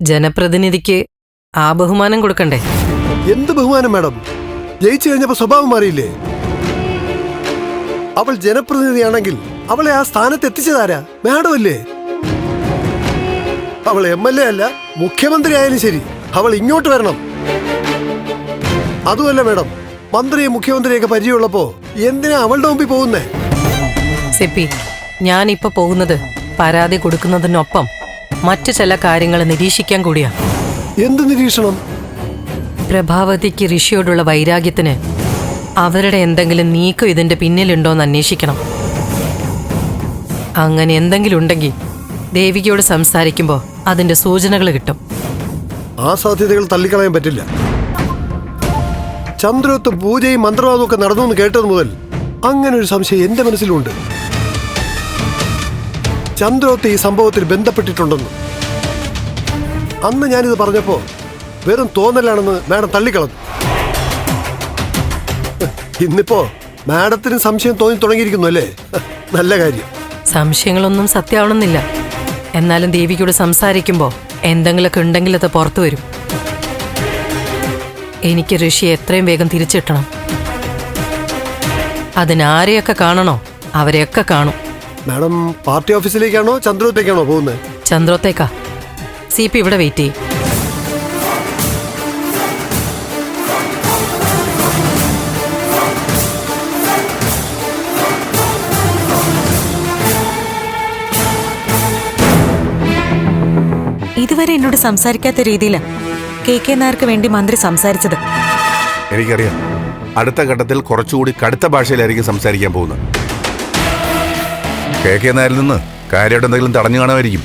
ജനപ്രതിനിധിക്ക് ആ ബഹുമാനം കൊടുക്കണ്ടേ? എന്ത് ബഹുമാനം മാഡം? ജയിച്ചു കഴിഞ്ഞപ്പോ സ്വഭാവം മാറിയില്ലേ? അവൾ ജനപ്രതിനിധിയാണെങ്കിൽ അവളെ ആ സ്ഥാനത്ത് എത്തിച്ചതാരാ? മാഡം അല്ലേ? അവൾ MLA അല്ല, മുഖ്യമന്ത്രി ആയാലും ശരി അവൾ ഇങ്ങോട്ട് വരണം. അതുമല്ല മാഡം, മന്ത്രിയും മുഖ്യമന്ത്രിയൊക്കെ പരിചയമുള്ളപ്പോ എന്തിനാ അവളുടെ മുമ്പിൽ പോകുന്നേ? സിപ്പി, ഞാനിപ്പോ പോകുന്നത് പരാതി കൊടുക്കുന്നതിനൊപ്പം മറ്റു ചില കാര്യങ്ങൾ നിരീക്ഷിക്കാൻ കൂടിയാ. എന്ത് നിരീക്ഷണം? പ്രഭാവതിക്ക് ഋഷിയോടുള്ള വൈരാഗ്യത്തിന് അവരുടെ എന്തെങ്കിലും നീക്കം ഇതിന്റെ പിന്നിലുണ്ടോന്ന് അന്വേഷിക്കണം. അങ്ങനെ എന്തെങ്കിലും ഉണ്ടെങ്കിൽ ദേവികയോട് സംസാരിക്കുമ്പോൾ അതിന്റെ സൂചനകൾ കിട്ടും. ആ സാധ്യതകൾ തള്ളിക്കളയാൻ പറ്റില്ല. ചന്ദ്രോത്തും പൂജയും മന്ത്രവാദവും ഒക്കെ നടന്നു എന്ന് കേട്ടത് മുതൽ അങ്ങനെ ഒരു സംശയം എന്റെ മനസ്സിലുണ്ട്. ചന്ദ്രോത്ത് ഈ സംഭവത്തിൽ ബന്ധപ്പെട്ടിട്ടുണ്ടെന്ന്. അന്ന് ഞാനിത് പറഞ്ഞപ്പോ വെറും തോന്നലാണെന്ന് മാഡം തള്ളിക്കളഞ്ഞു. ഇന്നിപ്പോ മാഡത്തിന് സംശയം തോന്നി തുടങ്ങിയിരിക്കുന്നു അല്ലേ? നല്ല കാര്യം. സംശയങ്ങളൊന്നും സത്യമാവണമെന്നില്ല. എന്നാലും ദേവികയോട് സംസാരിക്കുമ്പോൾ എന്തെങ്കിലുമൊക്കെ ഉണ്ടെങ്കിൽ അത് പുറത്തു വരും. എനിക്ക് ഋഷിയെ എത്രയും വേഗം തിരിച്ചിട്ടണം. അതിനാരെയൊക്കെ കാണണോ അവരെയൊക്കെ കാണും. മാഡം പാർട്ടി ഓഫീസിലേക്കാണോ ചന്ദ്രോത്തേക്കാണോ പോകുന്നത്? ചന്ദ്രോത്തേക്കാ. CP ഇവിടെ വെയിറ്റ് ചെയ്യും. ഇതുവരെ എന്നോട് സംസാരിക്കാത്ത രീതിയിലാണ് KK നായർക്ക് വേണ്ടി മന്ത്രി സംസാരിച്ചത്. എനിക്കറിയാം, അടുത്ത ഘട്ടത്തിൽ കുറച്ചുകൂടി കടുത്ത ഭാഷയിലായിരിക്കും സംസാരിക്കാൻ പോകുന്നത്. KK നായരിൽ നിന്ന് കാര്യമായിട്ട് എന്തെങ്കിലും തടഞ്ഞു കാണുമായിരിക്കും.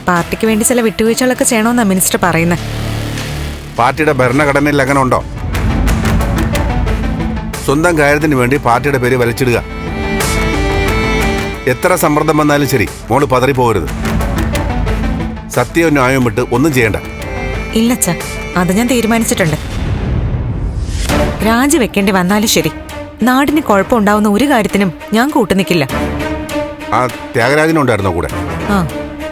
പാർട്ടിക്ക് വേണ്ടി ചില വിട്ടുവീഴ്ചകളൊക്കെ ചെയ്യണമെന്നാണ് മിനിസ്റ്റർ പറയുന്നത്. പാർട്ടിയുടെ ഭരണഘടനയിൽ അങ്ങനെ ഉണ്ടോ? സ്വന്തം കാര്യത്തിന് വേണ്ടി പാർട്ടിയുടെ പേര് വലിച്ചിടുക. എത്ര സമ്മർദ്ദം വന്നാലും ശരി, മോള് പതറിപ്പോകരുത്. സത്യവും ന്യായവും വിട്ട് ഒന്നും ചെയ്യണ്ട. ഇല്ലച്ച, അത് ഞാൻ തീരുമാനിച്ചിട്ടുണ്ട്. രാജിവെക്കേണ്ടി വന്നാലും ശരി, നാടിന് കുഴപ്പമുണ്ടാവുന്ന ഒരു കാര്യത്തിനും ഞാൻ കൂട്ടുനിൽക്കില്ല. ആ ത്യാഗരാജനുണ്ടായിരുന്നോ കൂടെ? ആ,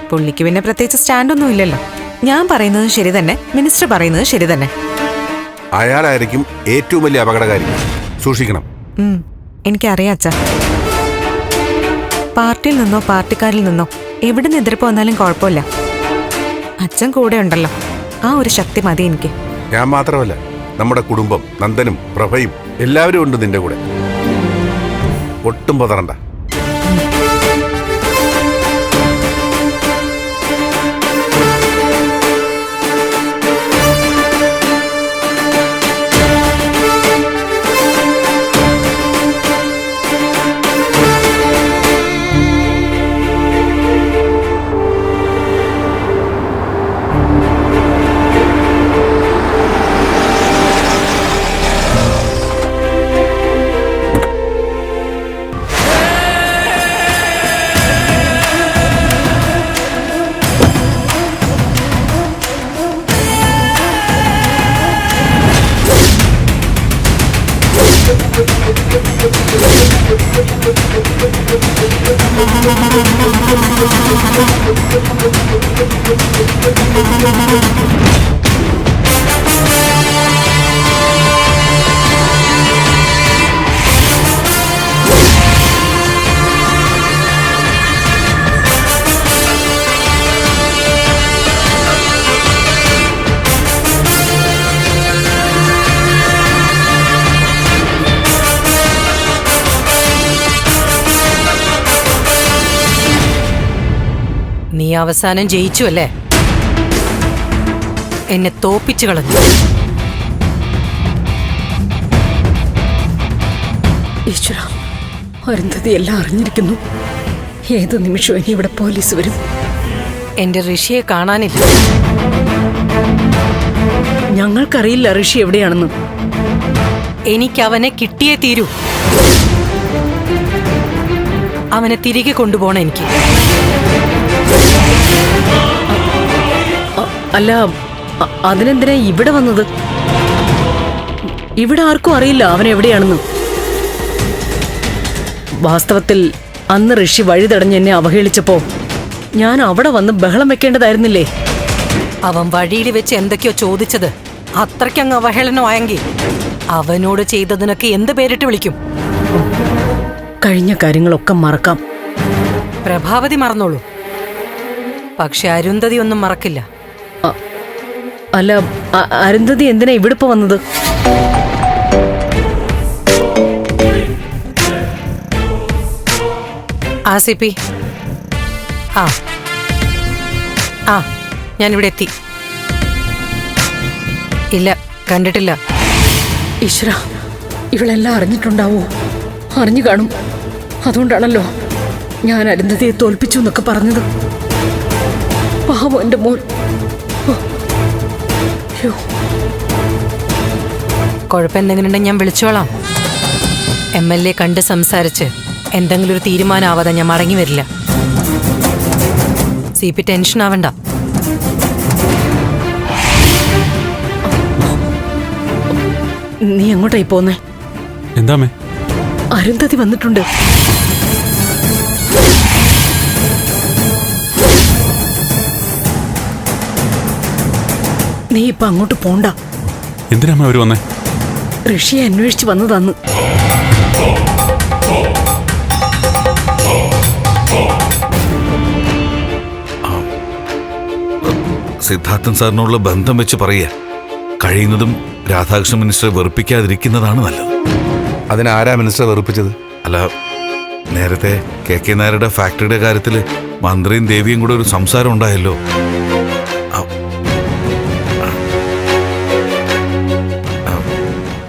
പുള്ളിക്ക് പിന്നെ പ്രത്യേകിച്ച് സ്റ്റാൻഡൊന്നും ഇല്ലല്ലോ. ഞാൻ പറയുന്നതും ശരി തന്നെ, മിനിസ്റ്റർ പറയുന്നതും ശരി തന്നെ. അയാളായിരിക്കും ഏറ്റവും വലിയ അപകടകാരി. സൂക്ഷിക്കണം. എനിക്കറിയാം അച്ഛാ. പാർട്ടിയിൽ നിന്നോ പാർട്ടിക്കാരിൽ നിന്നോ എവിടെ നിന്ന് എതിർപ്പ് വന്നാലും കുഴപ്പമില്ല. അച്ഛൻ കൂടെ ഉണ്ടല്ലോ, ആ ഒരു ശക്തി മതി എനിക്ക്. ഞാൻ മാത്രമല്ല, നമ്മുടെ കുടുംബം, നന്ദനും പ്രഭയും എല്ലാവരും ഉണ്ട് നിന്റെ കൂടെ. ഒട്ടും പതറണ്ട. നീ അവസാനം ജയിച്ചു അല്ലേ? എന്നെ തോപ്പിച്ചു കളഞ്ഞു. ഈശ്വര, അരുന്ധതി എല്ലാം അറിഞ്ഞിരിക്കുന്നു. ഏത് നിമിഷവും ഇനി ഇവിടെ പോലീസ് വരും. എന്റെ ഋഷിയെ കാണാനില്ല. ഞങ്ങൾക്കറിയില്ല ഋഷി എവിടെയാണെന്ന്. എനിക്ക് അവനെ കിട്ടിയേ തീരൂ. അവനെ തിരികെ കൊണ്ടുപോകണം എനിക്ക്. അല്ല, അതിനെന്തിനാ ഇവിടെ വന്നത്? ഇവിടെ ആർക്കും അറിയില്ല അവൻ എവിടെയാണെന്ന്. വാസ്തവത്തിൽ അന്ന് ഋഷി വഴി തടഞ്ഞ് എന്നെ അവഹേളിച്ചപ്പോ ഞാൻ അവിടെ വന്ന് ബഹളം വെക്കേണ്ടതായിരുന്നില്ലേ? അവൻ വഴിയിൽ വെച്ച് എന്തൊക്കെയോ ചോദിച്ചത് അത്രയ്ക്കങ്ങ് അവഹേളനമായെങ്കിൽ അവനോട് ചെയ്തതിനൊക്കെ എന്ത് പേരിട്ട് വിളിക്കും? കഴിഞ്ഞ കാര്യങ്ങളൊക്കെ മറക്കാം. പ്രഭാവതി മറന്നോളൂ, പക്ഷെ അരുന്ധതി ഒന്നും മറക്കില്ല. അല്ല, അരുന്ധതി എന്തിനാ ഇവിടെ ഇപ്പൊ വന്നത്? ആസിപ്പി, ആ ഞാനിവിടെ എത്തി. ഇല്ല, കണ്ടിട്ടില്ല. ഈശ്വര, ഇവളെല്ലാം അറിഞ്ഞിട്ടുണ്ടാവോ? അറിഞ്ഞു കാണും. അതുകൊണ്ടാണല്ലോ ഞാൻ അരുന്ധതിയെ തോൽപ്പിച്ചു എന്നൊക്കെ പറഞ്ഞത്. പാവം എന്റെ മോൻ. കുഴപ്പമെന്തെങ്കിലും ഞാൻ വിളിച്ചോളാം. MLA കണ്ട് സംസാരിച്ച് എന്തെങ്കിലും ഒരു തീരുമാനമാവാതെ ഞാൻ മടങ്ങി വരില്ല. CP ടെൻഷൻ ആവണ്ട. നീ എങ്ങോട്ടായി പോന്നേ? എന്താമേ? അരുന്ധതി വന്നിട്ടുണ്ട്. നീ ഇപ്പൊ അങ്ങോട്ട് പോണ്ട. എന്തിനാ അവര് വന്നേ? ഋഷിയെ അന്വേഷിച്ച് വന്നതാന്ന്. സിദ്ധാർത്ഥൻ സാറിനുള്ള ബന്ധം വെച്ച് പറയുക, കഴിയുന്നതും രാധാകൃഷ്ണൻ മിനിസ്റ്ററെ വെറുപ്പിക്കാതിരിക്കുന്നതാണ് നല്ലത്. അതിനാരാ മിനിസ്റ്റർ വെറുപ്പിച്ചത്? അല്ല, നേരത്തെ KK നായരുടെ ഫാക്ടറിയുടെ കാര്യത്തിൽ മന്ത്രിയും ദേവിയും കൂടെ ഒരു സംസാരം ഉണ്ടായല്ലോ.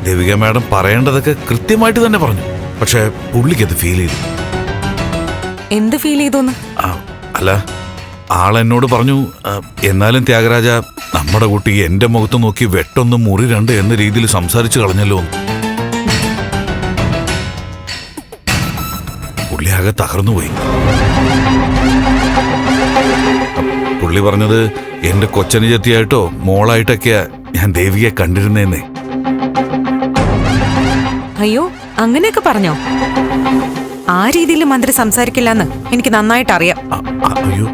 ദേവിക മാഡം പറയേണ്ടതൊക്കെ കൃത്യമായിട്ട് തന്നെ പറഞ്ഞു. പക്ഷെ പുള്ളിക്കത് ഫീൽ ചെയ്തു. എന്ത് ഫീൽ ചെയ്തോന്ന്? അല്ല, ആളെന്നോട് പറഞ്ഞു, എന്നാലും ത്യാഗരാജ, നമ്മുടെ കുട്ടി എന്റെ മുഖത്ത് നോക്കി വെട്ടൊന്ന് മുറി രണ്ട് എന്ന രീതിയിൽ സംസാരിച്ചു കളഞ്ഞല്ലോ. പുള്ളി ആകെ തകർന്നുപോയി. പുള്ളി പറഞ്ഞത് എന്റെ കൊച്ചനുജത്തിയായിട്ടോ മോളായിട്ടൊക്കെയാ ഞാൻ ദേവിയെ കണ്ടിരുന്നേന്നേ. അയ്യോ, അങ്ങനെയൊക്കെ പറഞ്ഞോ? ആ രീതിയിൽ മന്ത്രി സംസാരിക്കില്ലെന്ന് എനിക്ക് നന്നായിട്ട് അറിയാം. അയ്യോ,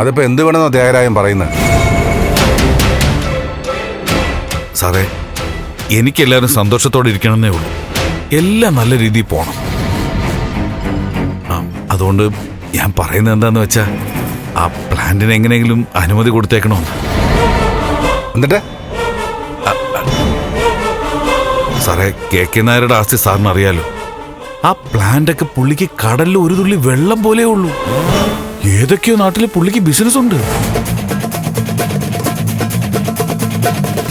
അതിപ്പോ എന്ത് വേണമെന്നോ ത്യാഗരാജൻ പറയുന്നത്? സാറേ, എനിക്കെല്ലാവരും സന്തോഷത്തോടെ ഇരിക്കണമെന്നേ ഉള്ളൂ. എല്ലാം നല്ല രീതിയിൽ പോണം. അതുകൊണ്ട് ഞാൻ പറയുന്നത് എന്താന്ന് വെച്ചാ, ആ പ്ലാന്റിന് എങ്ങനെയെങ്കിലും അനുമതി കൊടുത്തേക്കണമെന്ന്. എന്നിട്ട് സാറേ, KK നായരുടെ ആസ്തി സാറിന് അറിയാലോ. ആ പ്ലാന്റൊക്കെ പുള്ളിക്ക് കടലിൽ ഒരു തുള്ളി വെള്ളം പോലെ ഉള്ളൂ. ഏതൊക്കെയോ നാട്ടില് പുള്ളിക്ക് ബിസിനസ് ഉണ്ട്.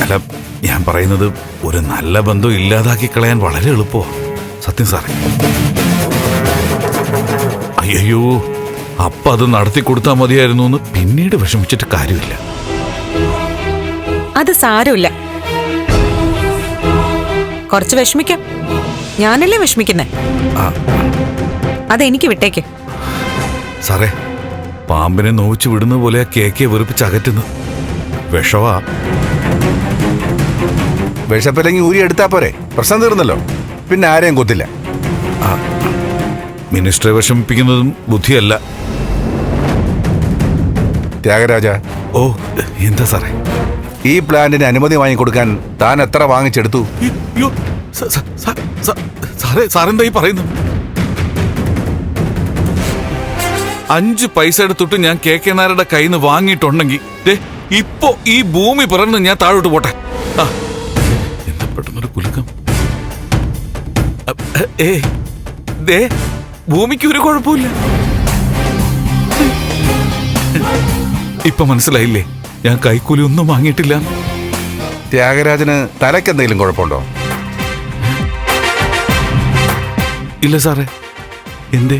അല്ല, ഞാൻ പറയുന്നത് ഒരു നല്ല ബന്ധം ഇല്ലാതാക്കി കളയാൻ വളരെ എളുപ്പമാണ്. സത്യം സാറേ. അയ്യോ, അപ്പൊ അത് നടത്തി കൊടുത്താൽ മതിയായിരുന്നു എന്ന് പിന്നീട് വിഷമിച്ചിട്ട് കാര്യമില്ല. അത് സാരമില്ല, കുറച്ച് വിഷമിക്കാം. ഞാനല്ലേ വിഷമിക്കുന്നേ. അതെനിക്ക് വിട്ടേക്ക്. സാറേ, പാമ്പിനെ നോവിച്ചു വിടുന്ന പോലെ KK വെറുപ്പിച്ച് അകറ്റുന്നു. വിഷവാ. വിഷപ്പില്ലെങ്കിൽ ഊരി എടുത്താ പോരെ, പ്രശ്നം തീർന്നല്ലോ. പിന്നെ ആരെയും കൊത്തില്ല. മിനിസ്റ്ററെ വിഷമിപ്പിക്കുന്നതും ബുദ്ധിയല്ല. ത്യാഗരാജ, ഓ, എന്താ സാറേ? ഈ പ്ലാന്റിന് അനുമതി വാങ്ങിക്കൊടുക്കാൻ താൻ എത്ര വാങ്ങിച്ചെടുത്തു? അയ്യോ, സാറേ, സാറെന്താ ഈ പറയുന്നു? 5 പൈസ എടുത്തിട്ട് ഞാൻ KK നായരുടെ കയ്യിൽ നിന്ന് വാങ്ങിയിട്ടുണ്ടെങ്കിൽ ഇപ്പോ ഈ ഭൂമി പിറന്ന് ഞാൻ താഴോട്ട് പോട്ടെ. എന്താ പെട്ടെന്നൊരു കുലുക്കം? ഭൂമിക്ക് ഒരു കുഴപ്പമില്ല. ഇപ്പൊ മനസ്സിലായില്ലേ ഞാൻ കൈക്കൂലി ഒന്നും വാങ്ങിയിട്ടില്ല? ത്യാഗരാജന് തലക്കെന്തെങ്കിലും കുഴപ്പമുണ്ടോ? ഇല്ല സാറേ. എന്തേ?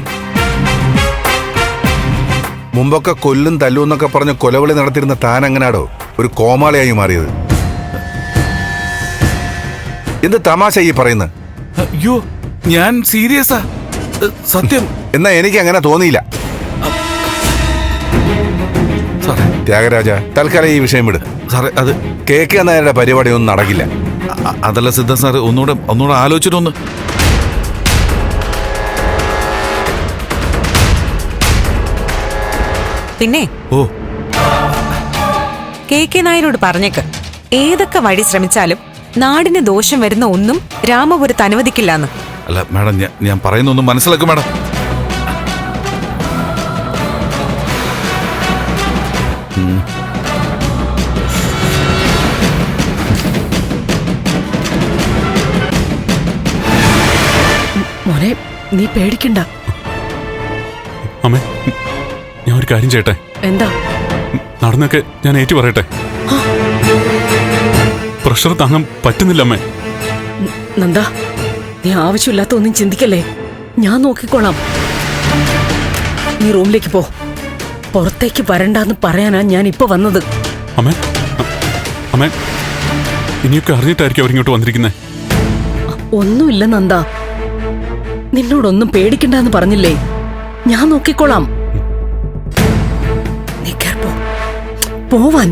മുമ്പൊക്കെ കൊല്ലും തല്ലും എന്നൊക്കെ പറഞ്ഞ് കൊലവിളി നടത്തിയിരുന്ന താൻ എങ്ങനാടോ ഒരു കോമാളിയായി മാറിയത്? എന്ത് തമാശ ഈ പറയുന്നത്? അയ്യോ, ഞാൻ സീരിയസാ, സത്യം. എന്നാ എനിക്ക് അങ്ങനെ തോന്നിയില്ല. സാറേ, ത്യാഗരാജ, തൽക്കാലം ഈ വിഷയം വിട്. സാറേ, അത് KK നായരുടെ പരിപാടി ഒന്നും നടക്കില്ല. അതല്ല സിദ്ധ സാറ്, ഒന്നുകൂടെ ആലോചിച്ചിട്ടൊന്ന്. പിന്നെ ഓ, കെ നായരോട് പറഞ്ഞേക്ക്, ഏതൊക്കെ വഴി ശ്രമിച്ചാലും നാടിന് ദോഷം വരുന്ന ഒന്നും രാമപുരത്ത് അനുവദിക്കില്ലാന്ന്. അല്ല മാഡം, ഞാൻ പറയുന്നൊന്നും മനസ്സിലാക്കും മാഡം. മോനെ, നീ പേടിക്കണ്ട. അമ്മേ, ഞാൻ ഒരു കാര്യം ചെയ്യട്ടെ? എന്താ? നടന്നൊക്കെ ഞാൻ ഏറ്റു പറയട്ടെ? പ്രഷർ താങ്ങാൻ പറ്റുന്നില്ല അമ്മേ. നന്ദ, നീ ആവശ്യമില്ലാത്ത ഒന്നും ചിന്തിക്കല്ലേ. ഞാൻ നോക്കിക്കോളാം. നീ റൂമിലേക്ക് പോ. പുറത്തേക്ക് വരണ്ടെന്ന് പറയാനാ ഞാൻ ഇപ്പൊ വന്നത്. അമ്മേ, അമ്മേ, ഇനിയൊക്കെ അറിഞ്ഞിട്ടായിരിക്കും അവരിങ്ങോട്ട് വന്നിരിക്കുന്നേ. ഒന്നുമില്ല നന്ദ, നിന്നോടൊന്നും പേടിക്കണ്ടെന്ന് പറഞ്ഞില്ലേ. ഞാൻ നോക്കിക്കോളാം. നീ കേർപ്പോ പോവാൻ.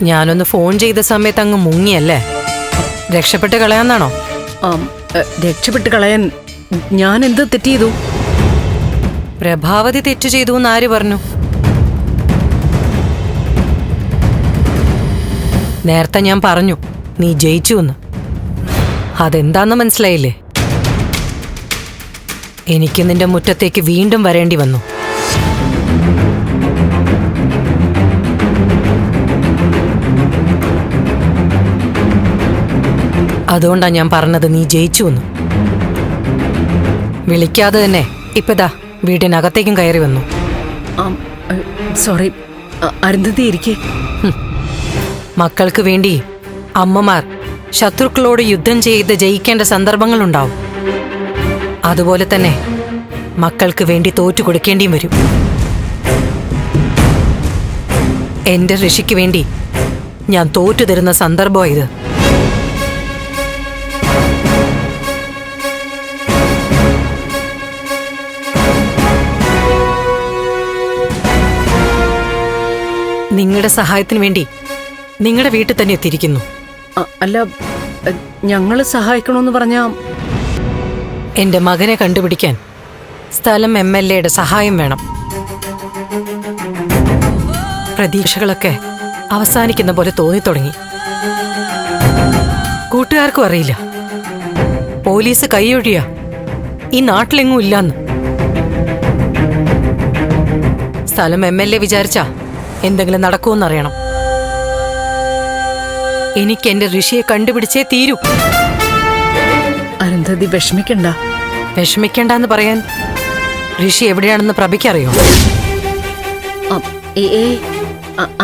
ഞാനൊന്ന് ഫോൺ ചെയ്ത സമയത്ത് അങ്ങ് മുങ്ങിയല്ലേ? രക്ഷപ്പെട്ട് കളയാന്നാണോ? രക്ഷപ്പെട്ട് കളയാൻ ഞാൻ എന്ത് തെറ്റ് ചെയ്തു? പ്രഭാവതി തെറ്റു ചെയ്തു എന്ന് ആര് പറഞ്ഞു? നേരത്തെ ഞാൻ പറഞ്ഞു നീ ജയിച്ചു എന്ന്. അതെന്താന്ന് മനസ്സിലായില്ലേ? എനിക്ക് നിന്റെ മുറ്റത്തേക്ക് വീണ്ടും വരേണ്ടി വന്നു. അതുകൊണ്ടാ ഞാൻ പറഞ്ഞത് നീ ജയിച്ചു എന്ന്. വിളിക്കാതെ തന്നെ ഇപ്പതാ വീടിനകത്തേക്കും കയറി വന്നു. സോറി അരുന്ധതി, ഇരിക്കേ. മക്കൾക്ക് വേണ്ടി അമ്മമാർ ശത്രുക്കളോട് യുദ്ധം ചെയ്ത് ജയിക്കേണ്ട സന്ദർഭങ്ങളുണ്ടാവും. അതുപോലെ തന്നെ മക്കൾക്ക് വേണ്ടി തോറ്റു കൊടുക്കേണ്ടിയും വരും. എന്റെ ഋഷിക്ക് വേണ്ടി ഞാൻ തോറ്റു തരുന്ന സന്ദർഭമാണ് ഇത്. നിങ്ങളുടെ സഹായത്തിന് വേണ്ടി നിങ്ങളുടെ വീട്ടിൽ തന്നെ എത്തിയിരിക്കുന്നു. അല്ല, ഞങ്ങള് സഹായിക്കണമെന്ന് പറഞ്ഞാ? എന്റെ മകനെ കണ്ടുപിടിക്കാൻ സ്ഥലം MLAയുടെ സഹായം വേണം. പ്രതീക്ഷകളൊക്കെ അവസാനിക്കുന്ന പോലെ തോന്നിത്തുടങ്ങി. കൂട്ടുകാർക്കും അറിയില്ല, പോലീസ് കൈയൊഴിയ ഈ നാട്ടിലെങ്ങും ഇല്ലാന്ന്. സ്ഥലം MLA വിചാരിച്ചാ എന്തെങ്കിലും നടക്കുമെന്നറിയണം. എനിക്ക് എന്റെ ഋഷിയെ കണ്ടുപിടിച്ചേ തീരൂ. അരുന്ധതി, വിഷമിക്കണ്ട. വിഷമിക്കണ്ടെന്ന് പറയാൻ ഋഷി എവിടെയാണെന്ന് പ്രഭയ്ക്കറിയോ?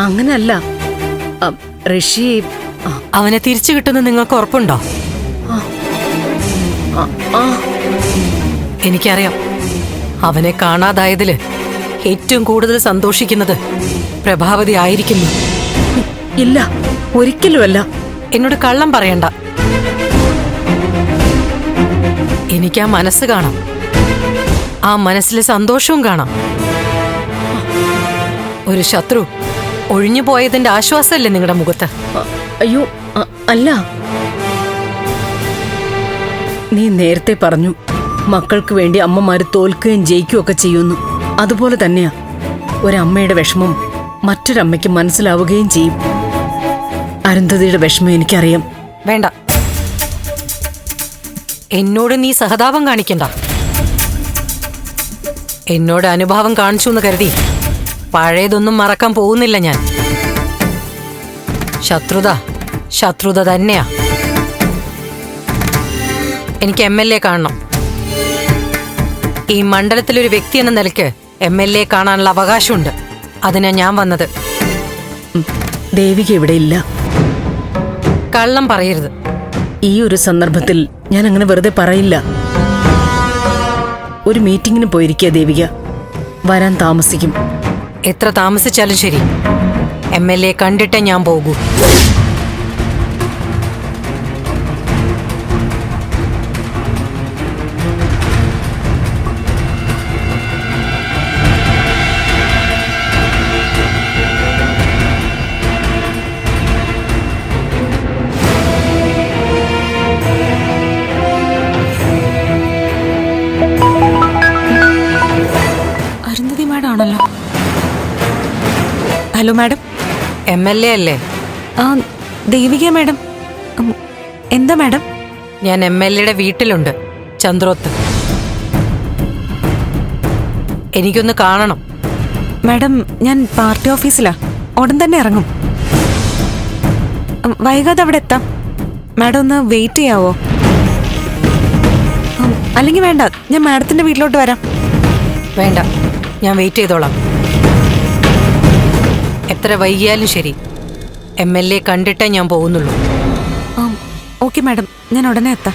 അങ്ങനല്ല ഋഷി. അവനെ തിരിച്ചു കിട്ടുന്ന നിങ്ങൾക്ക് ഉറപ്പുണ്ടോ? എനിക്കറിയാം, അവനെ കാണാതായതില് ഏറ്റവും കൂടുതൽ സന്തോഷിക്കുന്നത് പ്രഭാവതി ആയിരിക്കുന്നു. ഇല്ല, ഒരിക്കലുമല്ല. എന്നോട് കള്ളം പറയണ്ട. എനിക്ക് ആ മനസ്സ് കാണാം, ആ മനസ്സിലെ സന്തോഷവും കാണാം. ഒരു ശത്രു ഒഴിഞ്ഞു പോയതിന്റെ ആശ്വാസമല്ലേ നിങ്ങളുടെ മുഖത്ത്? അയ്യോ അല്ല, നീ നേരത്തെ പറഞ്ഞു മക്കൾക്ക് വേണ്ടി അമ്മമാര് തോൽക്കുകയും ജയിക്കുകയും ഒക്കെ ചെയ്യുന്നു. അതുപോലെ തന്നെയാ ഒരമ്മയുടെ വിഷമം മറ്റൊരമ്മയ്ക്ക് മനസ്സിലാവുകയും ചെയ്യും. അരുന്ധതിയുടെ വിഷമം എനിക്കറിയാം. വേണ്ട, എന്നോട് നീ സഹതാപം കാണിക്കണ്ട. എന്നോട് അനുഭാവം കാണിച്ചു എന്ന് കരുതി പഴയതൊന്നും മറക്കാൻ പോകുന്നില്ല ഞാൻ. ശത്രുത തന്നെയാ. എനിക്ക് MLA കാണണം. ഈ മണ്ഡലത്തിലൊരു വ്യക്തി എന്ന നിലയ്ക്ക് MLA കാണാനുള്ള അവകാശമുണ്ട്. അതിനാ ഞാൻ വന്നത്. ദേവിക ഇവിടെ ഇല്ല. കള്ളം പറയരുത്. ഈ ഒരു സന്ദർഭത്തിൽ ഞാൻ അങ്ങനെ വെറുതെ പറയില്ല. ഒരു മീറ്റിംഗിന് പോയിരിക്കുക ദേവിക. വരാൻ താമസിക്കും. എത്ര താമസിച്ചാലും ശരി, MLA കണ്ടിട്ടേ ഞാൻ പോകൂ. അരുന്ധതി മാഡം ആണല്ലോ. Hello madam. MLA അല്ലേ? ആ, ദേവിക മാഡം. എന്താ മാഡം? ഞാൻ MLAയുടെ വീട്ടിലുണ്ട്, ചന്ദ്രോത്ത്. എനിക്കൊന്ന് കാണണം. മാഡം, ഞാൻ പാർട്ടി ഓഫീസിലാ. ഉടൻ തന്നെ ഇറങ്ങും. വൈകാതെ അവിടെ എത്താം. മാഡം ഒന്ന് വെയിറ്റ് ചെയ്യാവോ? അല്ലെങ്കിൽ വേണ്ട, ഞാൻ മാഡത്തിന്റെ വീട്ടിലോട്ട് വരാം. വേണ്ട, ഞാൻ വെയിറ്റ് ചെയ്തോളാം. എത്ര വൈകിയാലും ശരി, MLA കണ്ടിട്ടേ ഞാൻ പോകുന്നുള്ളൂ. ഓക്കെ മാഡം, ഞാൻ ഉടനെ എത്താം.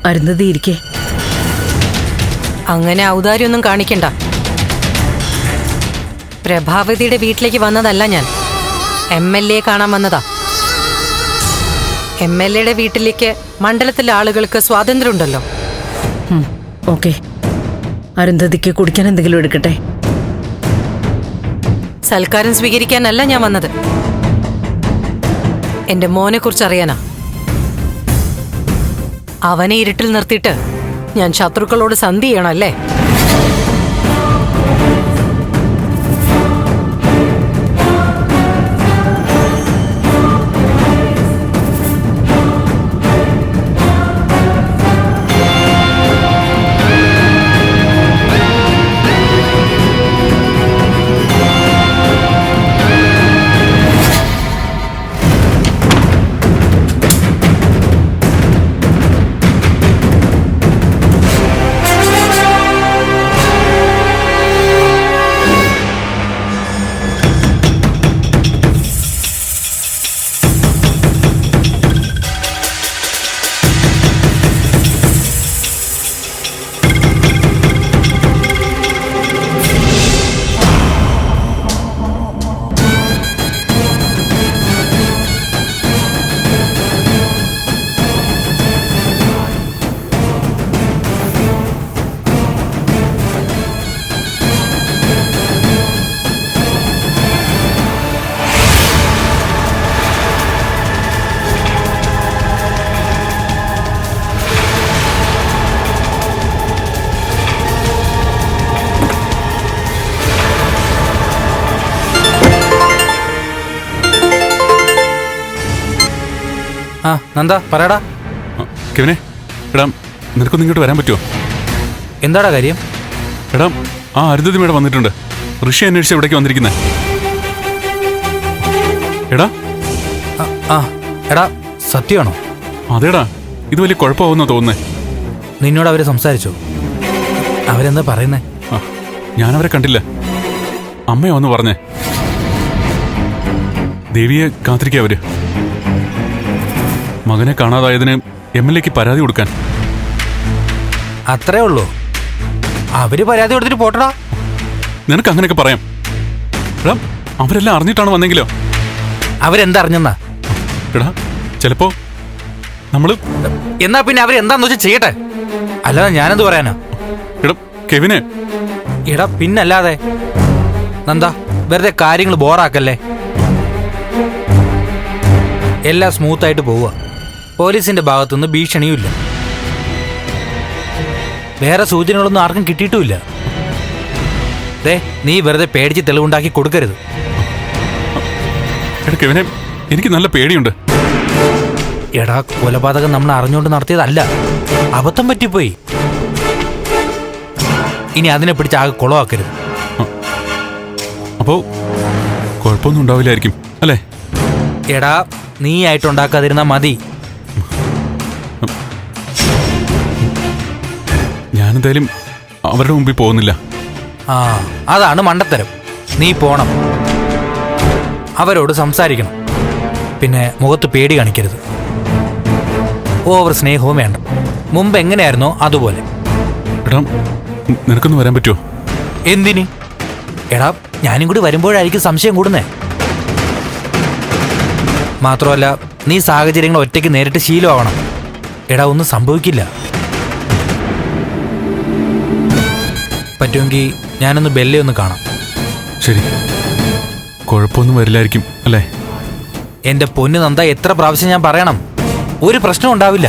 അരുന്ധതി ഇരിക്കേ. അങ്ങനെ ഔദാര്യമൊന്നും കാണിക്കണ്ട. പ്രഭാവതിയുടെ വീട്ടിലേക്ക് വന്നതല്ല ഞാൻ, MLA കാണാൻ വന്നതാ. MLAയുടെ വീട്ടിലേക്ക് മണ്ഡലത്തിലെ ആളുകൾക്ക് സ്വാതന്ത്ര്യമുണ്ടല്ലോ. ഓക്കെ, അരുന്ധതിക്ക് കുടിക്കാൻ എന്തെങ്കിലും എടുക്കട്ടെ. സൽക്കാരം സ്വീകരിക്കാനല്ല ഞാൻ വന്നത്, എന്റെ മോനെ കുറിച്ച് അറിയാനാ. അവനെ ഇരുട്ടിൽ നിർത്തിയിട്ട് ഞാൻ ശത്രുക്കളോട് സന്ധി ചെയ്യണമല്ലേ? ആ നന്ദ പറയടാ. കെവിനെ, എടാ നിനക്കൊന്ന് ഇങ്ങോട്ട് വരാൻ പറ്റുമോ? എന്താടാ കാര്യം? എടാ, ആ അരുന്ധതി മേഡം വന്നിട്ടുണ്ട്. ഋഷി അന്വേഷിച്ച് എവിടേക്ക് വന്നിരിക്കുന്നേ? എടാ എടാ സത്യമാണോ? അതേടാ, ഇത് വലിയ കുഴപ്പമാവുന്ന തോന്നുന്നേ. നിന്നോട് അവര് സംസാരിച്ചോ? അവരെന്താ പറയുന്നേ? ഞാനവരെ കണ്ടില്ല. അമ്മയാ ഒന്ന് പറഞ്ഞേ. ദേവിയെ കാത്തിരിക്കുക അവര്. മകനെ കാണാതായതിന് MLAക്ക് പരാതി കൊടുക്കാൻ. അത്രേ ഉള്ളൂ? അവര് പരാതി കൊടുത്തിട്ട് പോട്ടടാ. നിനക്ക് അങ്ങനെയൊക്കെ പറയാം. എടാ, അവരെല്ലാം അറിഞ്ഞിട്ടാണ് വന്നെങ്കിലോ? അവരെന്താ അറിഞ്ഞെന്നാ? എടാ, ചിലപ്പോ നമ്മള്. എന്നാ പിന്നെ അവരെന്താന്ന് വെച്ചാൽ ചെയ്യട്ടെ, അല്ലാതെ ഞാനെന്ത് പറയാനാ? എടാ കെവിനെ. എടാ പിന്നല്ലാതെ. നന്ദ, വെറുതെ കാര്യങ്ങൾ ബോറാക്കല്ലേ. എല്ലാം സ്മൂത്തായിട്ട് പോവുക. പോലീസിന്റെ ഭാഗത്തുനിന്ന് ഭീഷണിയുമില്ല, വേറെ സൂചനകളൊന്നും ആർക്കും കിട്ടിയിട്ടുമില്ല. ദേ, നീ വെറുതെ പേടിച്ച് തെളിവുണ്ടാക്കി കൊടുക്കരുത്. എടാ കെവിനെ, എനിക്ക് നല്ല പേടിയുണ്ട്. എടാ കൊലപാതകം നമ്മൾ അറിഞ്ഞുകൊണ്ട് നടത്തിയതല്ല, അബദ്ധം പറ്റിപ്പോയി. ഇനി അതിനെ പിടിച്ച് ആകെ കുളമാക്കരുത്. അപ്പോ കുഴപ്പമൊന്നും ഉണ്ടാവില്ലായിരിക്കും അല്ലേ? എടാ നീ ആയിട്ടുണ്ടാക്കാതിരുന്നാ മതി. ഞാനെന്തായാലും അവരുടെ മുമ്പിൽ പോകുന്നില്ല. ആ അതാണ് മണ്ടത്തരം. നീ പോണം, അവരോട് സംസാരിക്കണം. പിന്നെ മുഖത്ത് പേടി കാണിക്കരുത്. ഓവർ സ്നേഹവും വേണ്ട. മുമ്പ് എങ്ങനെയായിരുന്നോ അതുപോലെ. എടാ നിനക്കൊന്ന് വരാൻ പറ്റുമോ? എന്തിന്? എടാ ഞാനും കൂടി വരുമ്പോഴായിരിക്കും സംശയം കൂടുന്നേ. മാത്രമല്ല നീ സാഹചര്യങ്ങൾ ഒറ്റയ്ക്ക് നേരിട്ട് ശീലമാവണം. എടാ ഒന്നും സംഭവിക്കില്ല. പറ്റുമെങ്കിൽ ഞാനൊന്ന് ബെല്ലെ ഒന്ന് കാണാം. ശരി, കുഴപ്പമൊന്നും വരില്ലായിരിക്കും അല്ലേ? എന്റെ പൊന്നു നന്ദ, എത്ര പ്രാവശ്യം ഞാൻ പറയണം? ഒരു പ്രശ്നം ഉണ്ടാവില്ല.